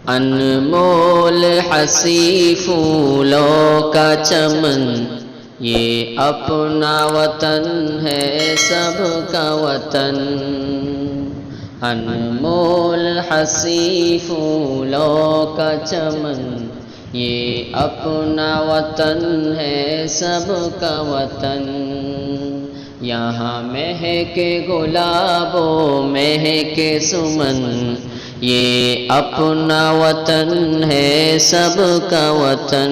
انمول حسی پھولوں کا چمن، یہ اپنا وطن ہے سب کا وطن۔ انمول حسی پھولوں کا چمن، یہ اپنا وطن ہے سب کا وطن۔ یہاں مہکے گلاب و مہکے سمن، یہ اپنا وطن ہے سب کا وطن۔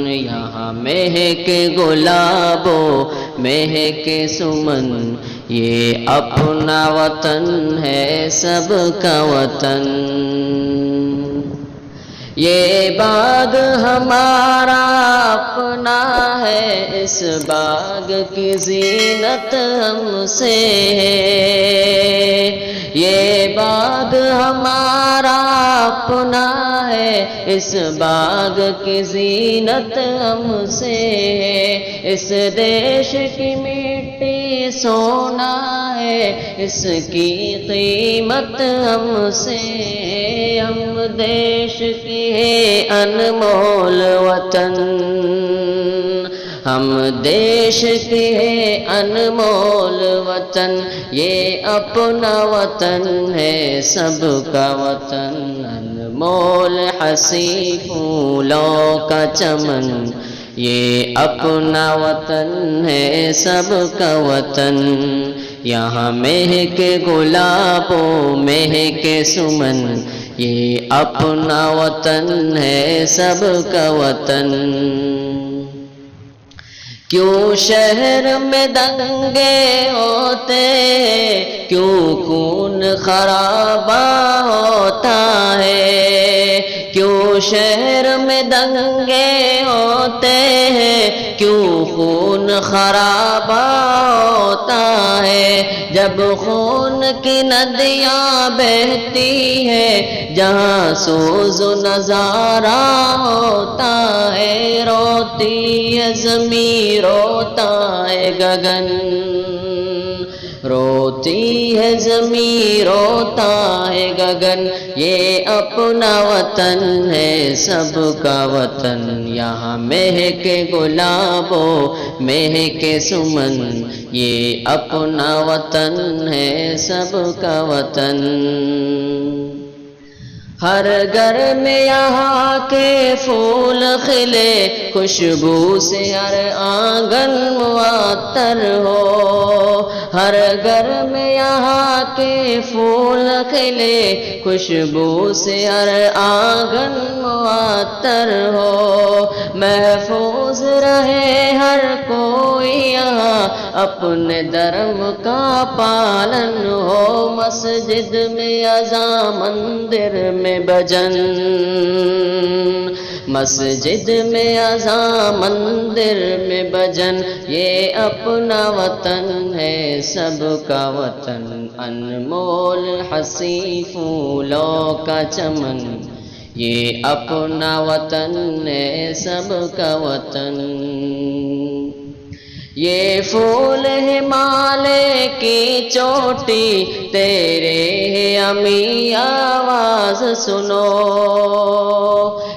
یہاں مہکے گلاب و مہکے سمن، یہ اپنا وطن ہے سب کا وطن۔ یہ باغ ہمارا اپنا ہے، اس باغ کی زینت ہم سے ہے۔ یہ باغ ہمارا اپنا ہے، اس باغ کی زینت ہم سے ہے۔ اس دیش کی مٹی سونا ہے، اس کی قیمت ہم سے ہے۔ ہم دیش کی ہے انمول وطن، ہم دیش کے ہے انمول وطن۔ یہ اپنا وطن ہے سب کا وطن۔ انمول حسی پھولوں کا چمن، یہ اپنا وطن ہے سب کا وطن۔ یہاں مہکے گلاب و مہکے سمن، یہ اپنا وطن ہے سب کا وطن۔ کیوں شہر میں دنگے ہوتے ہیں، کیوں خون خرابہ ہوتا ہے؟ کیوں شہر میں دنگے ہوتے ہیں، کیوں خون خرابہ ہوتا ہے؟ جب خون کی ندیاں بہتی ہے، جہاں سوز و نظارہ ہوتا ہے، روتی ہے زمین روتا ہے گگن، روتی ہے زمین روتا ہے گگن۔ یہ اپنا وطن ہے سب کا وطن۔ یہاں مہکے گلاب و مہکے سمن، یہ اپنا وطن ہے سب کا وطن۔ ہر گھر میں یہاں کے پھول کھلے، خوشبو سے ہر آنگن معطر ہو۔ ہر گھر میں یہاں کے پھول کھلے، خوشبو سے ہر آنگن معطر ہو۔ محفوظ رہے ہر کوئی یہاں، اپنے دھرم کا پالن ہو۔ مسجد میں اذان، مندر میں بھجن، مسجد میں اذان مندر میں بھجن۔ یہ اپنا وطن ہے سب کا وطن۔ انمول حسی پھولوں کا چمن، یہ اپنا وطن ہے سب کا وطن۔ یہ پھول ہمالیہ کی چوٹی، تیرے امی آواز سنو۔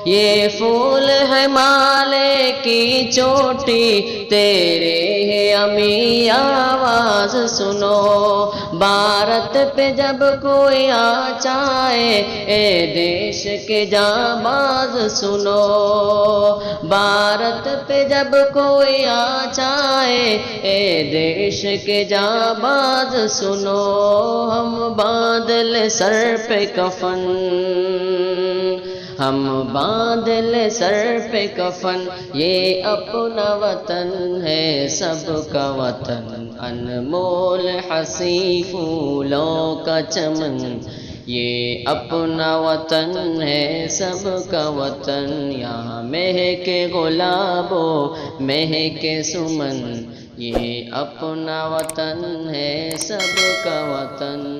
یہ پھول ہمالیہ کی چوٹی، تیرے امی آواز سنو۔ بھارت پہ جب کوئی آ جائے، اے دیش کے جانباز سنو۔ بھارت پہ جب کوئی آ جائے، اے دیش کے جانباز سنو۔ ہم باندھ لے سر پہ کفن، ہم باندھ لے سر پہ کفن۔ یہ اپنا وطن ہے سب کا وطن۔ انمول حسی پھولوں کا چمن، یہ اپنا وطن ہے سب کا وطن۔ یہاں مہکے گلاب و مہکے سمن، یہ اپنا وطن ہے سب کا وطن۔